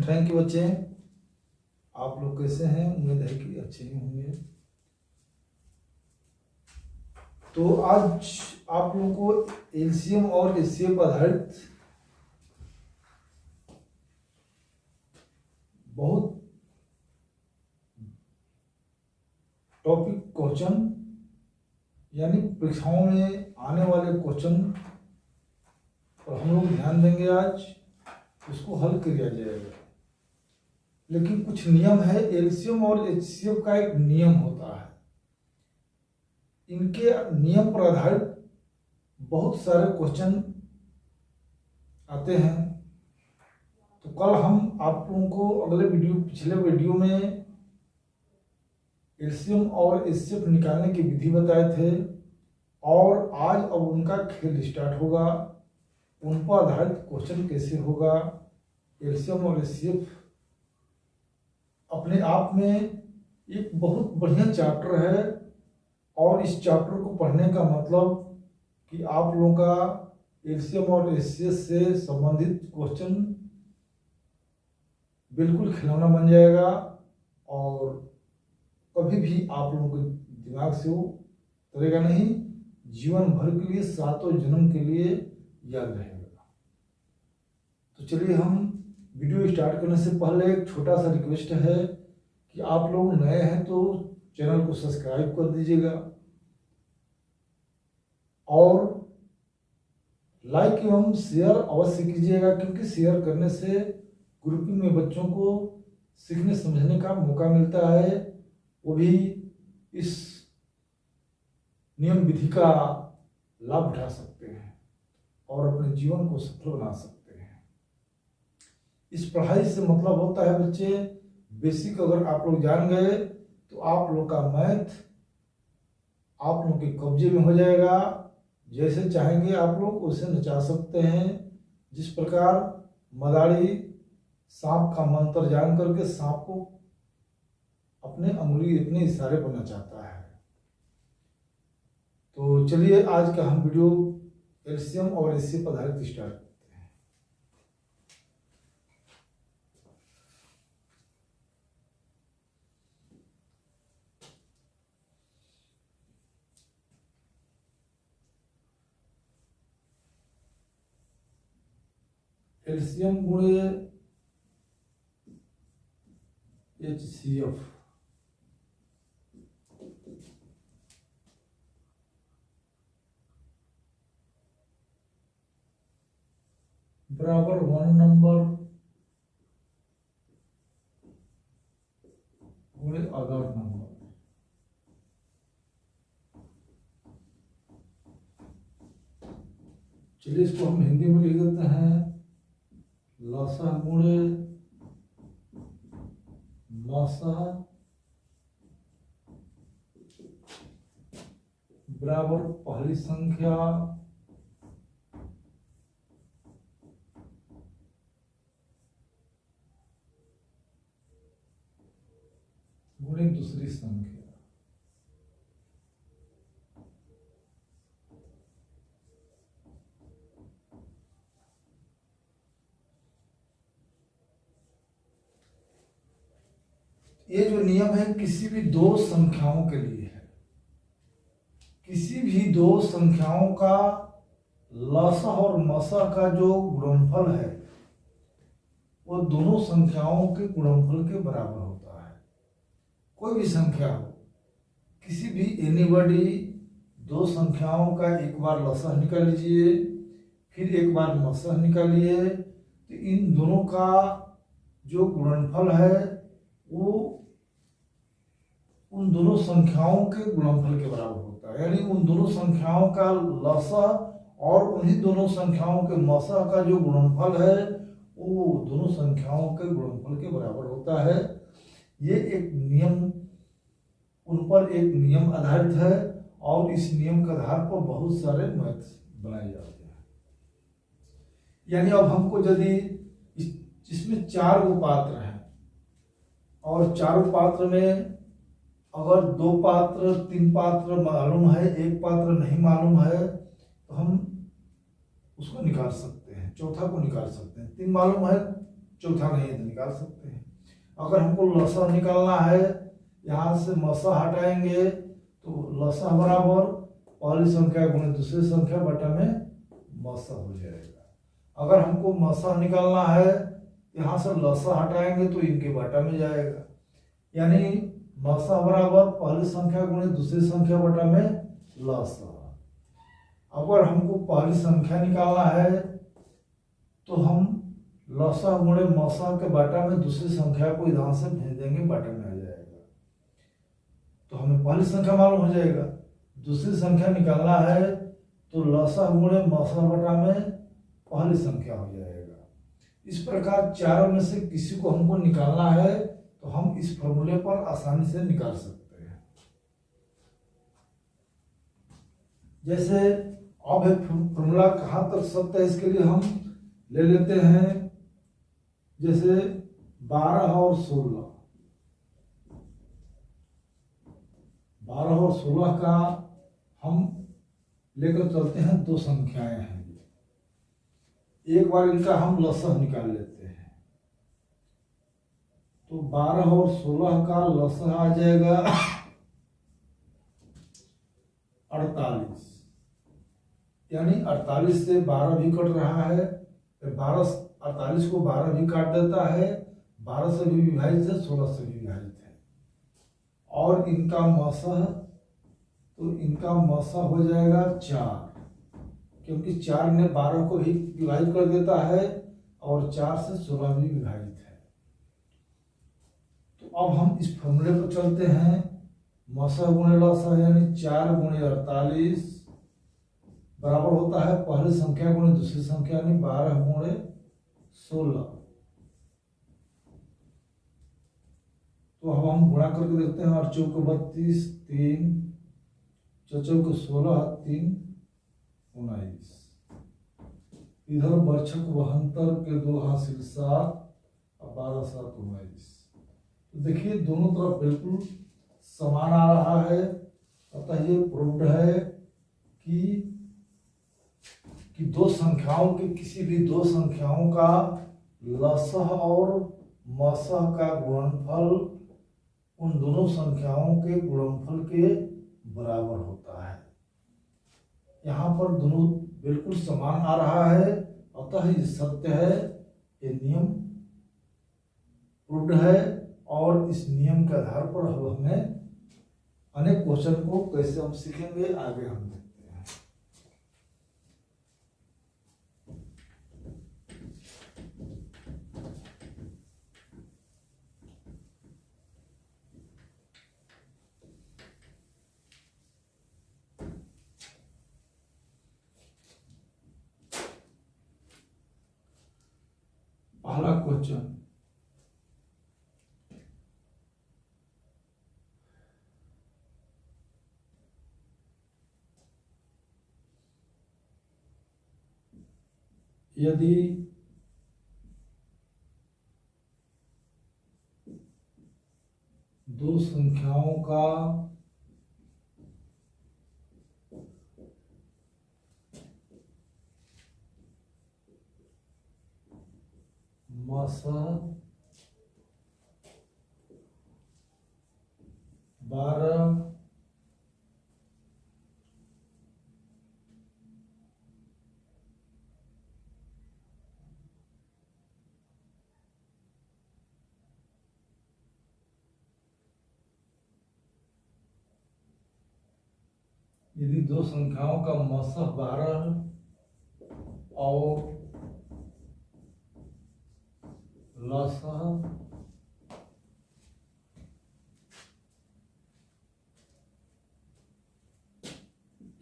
Thank you बच्चे। आप लोग कैसे हैं? उम्मीद है कि अच्छे ही होंगे। तो आज आप लोगों को एलसीएम और एचसीएफ आधारित बहुत टॉपिक क्वेश्चन यानी परीक्षाओं में आने वाले क्वेश्चन पर हम लोग ध्यान देंगे। आज उसको हल किया जाएगा, लेकिन कुछ नियम है। एलसीएम और एचसीएफ का एक नियम होता है। इनके नियम पर आधारित बहुत सारे क्वेश्चन आते हैं। तो कल हम आप लोगों को पिछले वीडियो में एलसीएम और एचसीएफ निकालने की विधि बताए थे, और आज अब उनका खेल स्टार्ट होगा। उन पर आधारित क्वेश्चन कैसे होगा। एलसीएम और एचसीएफ अपने आप में एक बहुत बढ़िया चैप्टर है, और इस चैप्टर को पढ़ने का मतलब कि आप लोगों का एलसीएम और एचसीएफ से संबंधित क्वेश्चन बिल्कुल खिलौना बन जाएगा, और कभी भी आप लोगों के दिमाग से वो उतरेगा नहीं। जीवन भर के लिए, सातों जन्म के लिए याद रहेगा। तो चलिए, हम वीडियो स्टार्ट करने से पहले एक छोटा सा रिक्वेस्ट है कि आप लोग नए हैं तो चैनल को सब्सक्राइब कर दीजिएगा, और लाइक एवं शेयर अवश्य कीजिएगा, क्योंकि शेयर करने से ग्रुपिंग में बच्चों को सीखने समझने का मौका मिलता है। वो भी इस नियम विधि का लाभ उठा सकते हैं और अपने जीवन को सफल बना सकते हैं। इस पढ़ाई से मतलब होता है बच्चे, बेसिक अगर आप लोग जान गए तो आप लोग का मैथ आप लोग के कब्जे में हो जाएगा। जैसे चाहेंगे आप लोग उसे नचा सकते हैं। जिस प्रकार मदारी सांप का मंत्र जान करके सांप को अपने अपने इशारे पर नचाता है। तो चलिए, आज का हम वीडियो एलसीएम और एचसीएफ पर आधारित स्टार्ट करते हैं। एलसीएम गुणे एचसीएफ बराबर 1 नंबर गुणे अदर नंबर। चलिए, इसको हम हिंदी में लिख देते हैं। लसा गुणे मसा बराबर पहली संख्या गुणे दूसरी संख्या। ये जो नियम है किसी भी दो संख्याओं के लिए है। किसी भी दो संख्याओं का लसा और मसा का जो गुणनफल है वो दोनों संख्याओं के गुणनफल के बराबर होता है। कोई भी संख्या हो, किसी भी एनीबॉडी दो संख्याओं का एक बार लसा निकाल लीजिए, फिर एक बार मसा निकालिए, तो इन दोनों का जो गुणनफल है वो उन दोनों संख्याओं के गुणनफल के बराबर होता है। यानी उन दोनों संख्याओं का लसा और उन्हीं दोनों संख्याओं के मसा का जो गुणनफल है वो दोनों संख्याओं के गुणनफल के बराबर होता है। ये एक नियम, उन पर एक नियम आधारित है, और इस नियम के आधार पर बहुत सारे मैथ्स बनाए जाते हैं। यानी अब हमको यदि इसमें 4 पात्र हैं, और चारों पात्र में अगर 2 पात्र 3 पात्र मालूम है, 1 पात्र नहीं मालूम है, तो हम उसको निकाल सकते हैं, चौथा को निकाल सकते हैं। 3 मालूम है चौथा नहीं है तो निकाल सकते हैं। अगर हमको लसा निकालना है, यहाँ से मसा हटाएंगे तो लसा बराबर पहली संख्या गुणे दूसरी संख्या बटा में मसा हो जाएगा। अगर हमको मसा निकालना है, यहाँ से लसा हटाएंगे तो इनके बटा में जाएगा, यानी मसा बराबर पहली संख्या गुणे दूसरी संख्या बटा में लसा। अगर हमको पहली संख्या निकालना है तो हम लसा गुणे मसा के बटा में दूसरी संख्या को इधर से भेज देंगे, बटा में आ जाएगा, तो हमें पहली संख्या मालूम हो जाएगा। दूसरी संख्या निकालना है तो लसा गुणे मसा बटा में पहली संख्या हो जाएगा। इस प्रकार चारों में से किसी को हमको निकालना है तो हम इस फॉर्मूले पर आसानी से निकाल सकते हैं। जैसे अब एक फॉर्मूला कहाँ तक सत्य है इसके लिए हम ले लेते हैं, जैसे 12 और 16, 12 और 16 का हम लेकर चलते हैं, दो संख्याएं हैं। एक बार इनका हम लसा निकाल लेते हैं, तो 12 और 16 का लसा आ जाएगा 48, यानी 48 से 12 भी कट रहा है, 48 को 12 भी काट देता है, 12 से भी विभाजित है, 16 से भी विभाजित है। और इनका मसा, तो इनका मसा हो जाएगा 4, क्योंकि 4 ने 12 को भी विभाजित कर देता है और 4 से 16 भी विभाजित है। तो अब हम इस फॉर्मूले पर चलते हैं, मसा गुणे लसा यानी 4 गुणे 48 बराबर होता है पहली संख्या गुणे दूसरी संख्या यानी 12 गुणे 16। तो अब हम गुणा करके देखते हैं, 8 चौके 32, 3 चौके 16, 3 19, इधर बर्छक 72 के 2 हासिल 7 और 12 7 19। तो देखिए दोनों तरफ बिल्कुल समान आ रहा है, अतः ये प्रूव्ड है कि दो संख्याओं के किसी भी दो संख्याओं का लसह और मसह का गुणनफल उन दोनों संख्याओं के गुणनफल के बराबर होता है। यहाँ पर दोनों बिल्कुल समान आ रहा है, अतः ये सत्य है, ये नियम प्रूव्ड है। और इस नियम के आधार पर अब हमें अनेक क्वेश्चन को कैसे हम सीखेंगे आगे हम देखते हैं। पहला क्वेश्चन, यदि दो संख्याओं का मसा 12 यदि दो संख्याओं का मसह 12 और लसह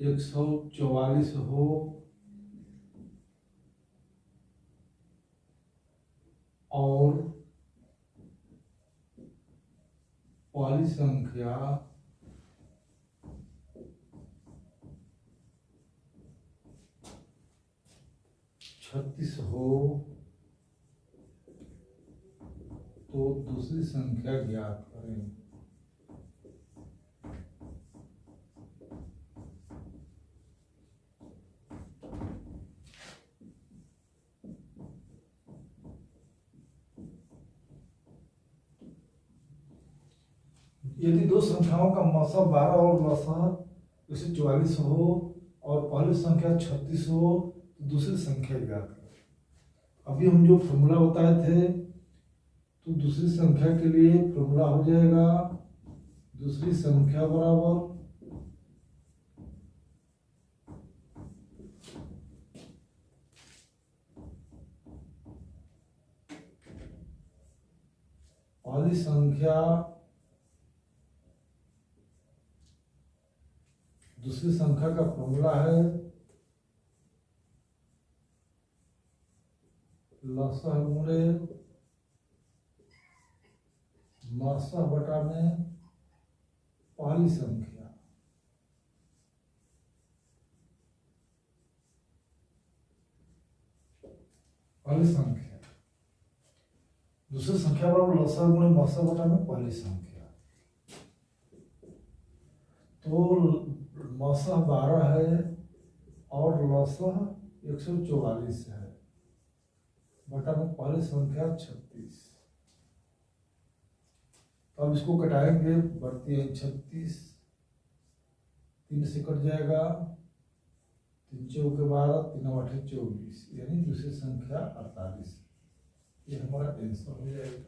144 हो और पहली संख्या 36 हो तो दूसरी संख्या ज्ञात करें। यदि दो संख्याओं का मसा 12 और लसा 144 हो और पहली संख्या 36 हो तो दूसरी संख्या ज्ञात करें। अभी हम जो फॉर्मूला बताए थे, तो दूसरी संख्या के लिए फॉर्मूला हो जाएगा दूसरी संख्या बराबर पहली संख्या दूसरी संख्या का फॉर्मूला है लसा गुणे मासा बटा में पहली संख्या। पहली संख्या दूसरी संख्या बराबर लसा गुणे मासा बटा में पहली संख्या। तो मासा 12 है और लसा 144 है बटा में पहली संख्या 36। तो अब इसको कटाएंगे, बढ़ती है 36, 3 से कट जाएगा, 3 चौके 12, 3 आठे 24, यानी दूसरी संख्या 48। ये हमारा आंसर हो जाएगा।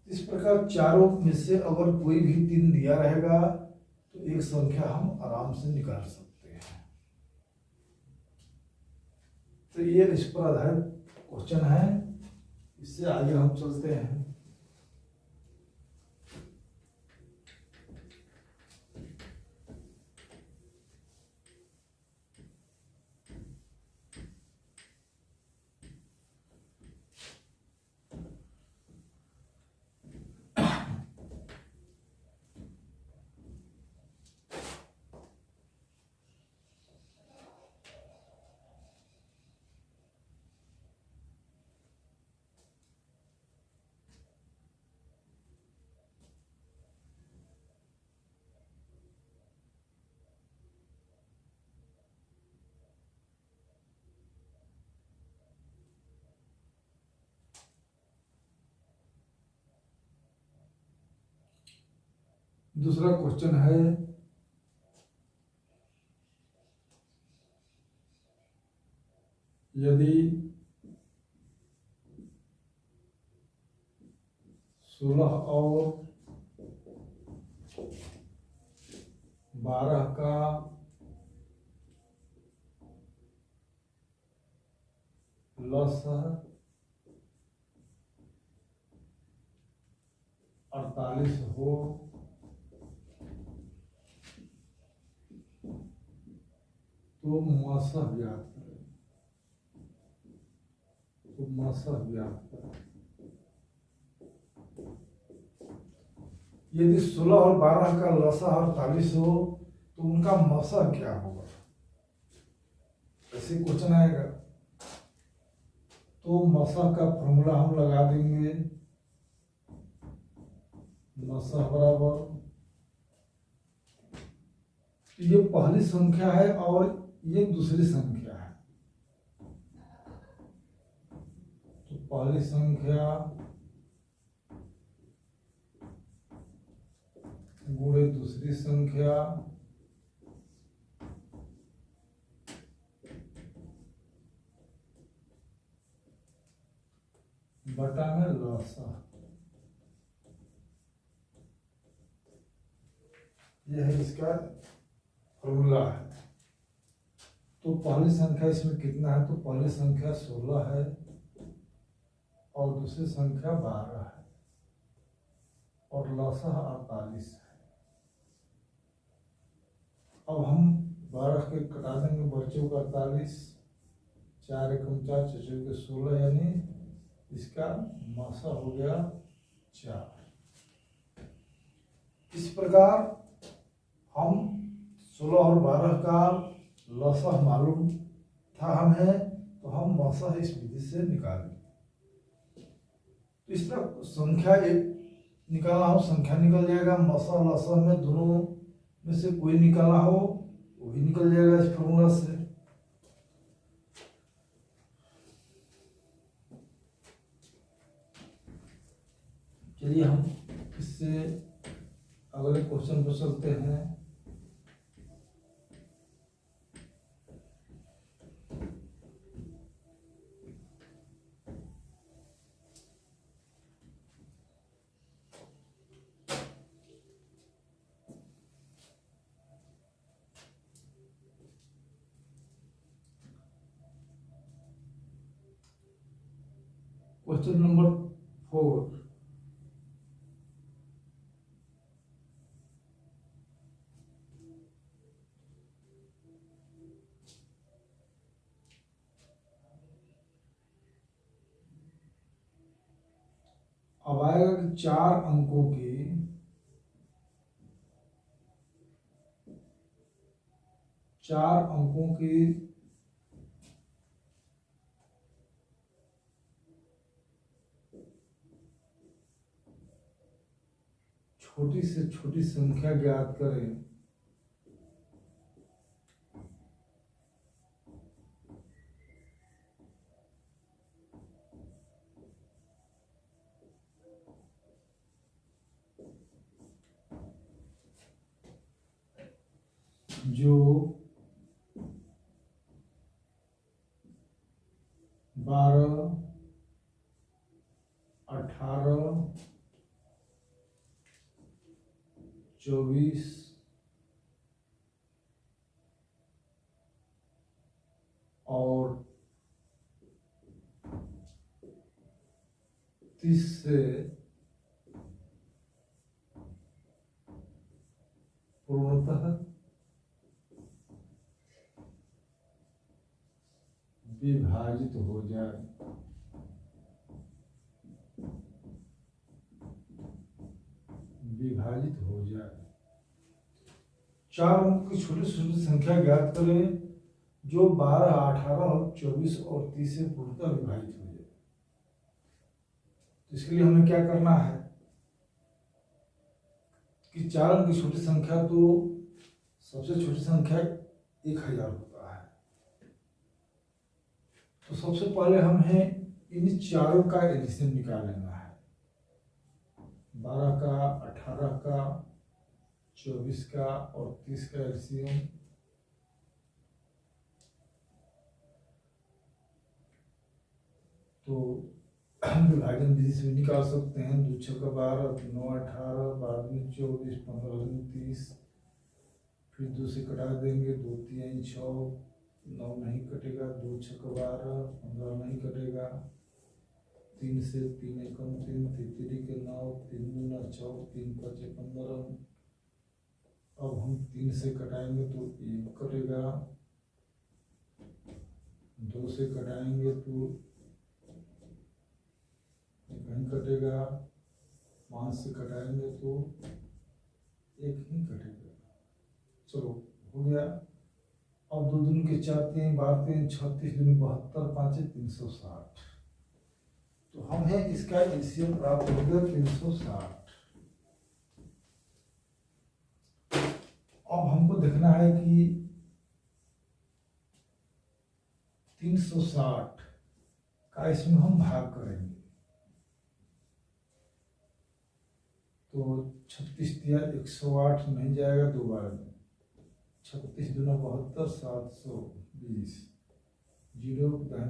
इस प्रकार चारों में से अगर कोई भी 3 दिया रहेगा तो एक संख्या हम आराम से निकाल सकते हैं। तो ये इस पर आधारित क्वेश्चन है। इससे आगे हम चलते हैं। दूसरा क्वेश्चन है, यदि 16 और 12 का लसा 48 हो तो मासा ज्ञात करें। तो मासा ज्ञात करें। यदि 16 और 12 का लसा 48 हो तो उनका मासा क्या होगा, ऐसे क्वेश्चन आएगा। तो मासा का फॉर्मूला हम लगा देंगे, मासा बराबर, ये पहली संख्या है और ये दूसरी संख्या है। तो पहली संख्या गुणे दूसरी संख्या बटा में लसा। यह है इसका फॉर्मूला है। तो पहली संख्या इसमें कितना है, तो पहली संख्या 16 है और दूसरी संख्या 12 है और लसा 48 है। अब हम 12 के कटा देंगे, बच्चों का 48, 4 एकम 4, 6 चौके 16, यानी इसका मासा हो गया 4। इस प्रकार हम 16 और 12 का लसा मालूम था हमें, तो हम मासा इस विधि से निकालेंगे। तो इस तरह संख्या एक निकालना हो, संख्या निकल जाएगा। मासा लसा में दोनों में से कोई निकाला हो वो भी निकल जाएगा इस फॉर्मूला से। चलिए हम इससे अगले क्वेश्चन पर चलते हैं। क्वेश्चन नंबर 4, अब आएगा कि 4 अंकों की छोटी से छोटी संख्या ज्ञात करें। जो 12, 18, 24 और 30 से पूर्णतः विभाजित हो जाए। विभाजित हो जाए। 4 अंक की छोटी से छोटी संख्या ज्ञात करें जो 12, 18, 24 और 30 से पूर्णतः विभाजित हो जाए। तो इसके लिए हमें क्या करना है कि 4 अंक की छोटी संख्या, तो सबसे छोटी संख्या 1000 होता है। तो सबसे पहले हमें इन चारों का एलसीएम निकाल लेना है। 12 का, 18 का, 24 का और 30 का एलसीएम। तो विभाजन विधि से भी निकाल सकते हैं। 2 6 का 12, 9 18, 12 24, 15 30। फिर 2 से कटा देंगे, 2 3 6, 9 नहीं कटेगा। 2 6 का 12, 15 नहीं कटेगा। 3 से 3 एकम 3, 3 के 9, 3 दूना 6, 3 5 15। अब हम 3 से कटाएंगे तो 1 कटेगा। 2 से कटाएंगे तो 1 नहीं कटेगा। 5 से कटाएंगे तो 1 ही कटेगा। चलो हो गया। अब 2 दूनी के 4, 3 12 3 36 दूनी 72, 5 360। तो हमें इसका एलसीएम प्राप्त हो गया 360। अब हमको देखना है कि 360 का इसमें हम भाग करेंगे। तो 36 दिया 108 नहीं जाएगा 2 बार में। 36 दूना 72, 720। 0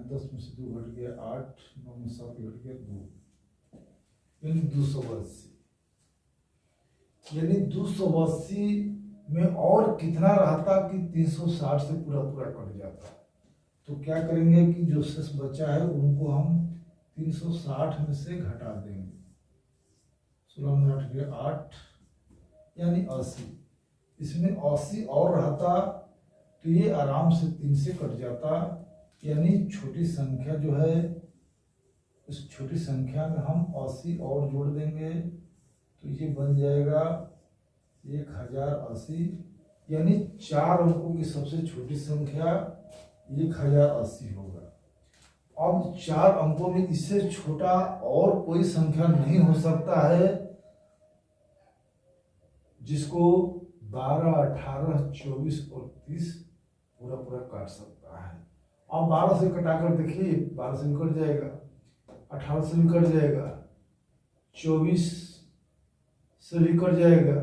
10 में से 2 घट गया 8, 9 में 7 घट गया 2, यानी 280। यानी 280 में और कितना रहता कि 360 से पूरा पूरा कट जाता। तो क्या करेंगे कि जो शेष बचा है उनको हम 360 में से घटा देंगे। 16 में 8 गया 8, यानी 80। इसमें 80 और रहता तो ये आराम से 3 से कट जाता। यानी छोटी संख्या जो है, उस छोटी संख्या में हम 80 और जोड़ देंगे तो ये बन जाएगा 1080। यानी 4 अंकों की सबसे छोटी संख्या 1080 होगा। अब 4 अंकों में इससे छोटा और कोई संख्या नहीं हो सकता है जिसको 12, 18, 24 और 30 पूरा पूरा काट सकता है। अब 12 से कटाकर देखिए, 12 से निकट जाएगा, 18 से निकट जाएगा, 24 से निकट जाएगा,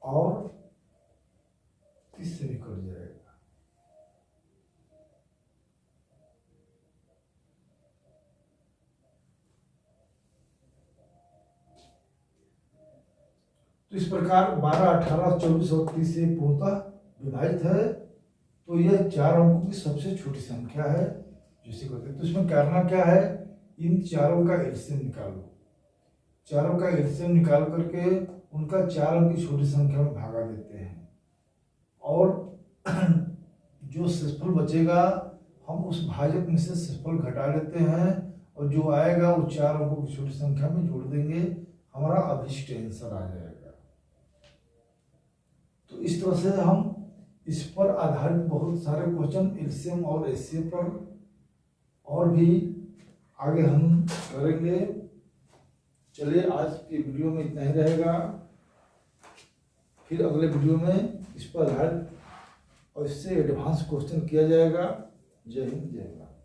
और 30 से भी कट जाएगा। तो इस प्रकार 12, 18, 24 और 30 से पूर्णतः विभाजित है। तो यह 4 अंकों की सबसे छोटी संख्या है जिसे कहते हैं। तो इसमें करना क्या है, इन चारों का एलसीएम निकालो। चारों का एलसीएम निकाल करके उनका 4 अंक की छोटी संख्या में भागा देते हैं और जो शेषफल बचेगा हम उस भाजक में से शेषफल घटा लेते हैं और जो आएगा वो 4 अंकों की छोटी संख्या में जोड़ देंगे, हमारा अभिष्ट आंसर आ जाएगा। तो इस तरह से हम इस पर आधारित बहुत सारे क्वेश्चन एलसीएम और एचसीएफ पर और भी आगे हम करेंगे। चलिए आज की वीडियो में इतना ही रहेगा, फिर अगले वीडियो में इस पर आधारित और इससे एडवांस क्वेश्चन किया जाएगा। जय हिंद, जय भारत।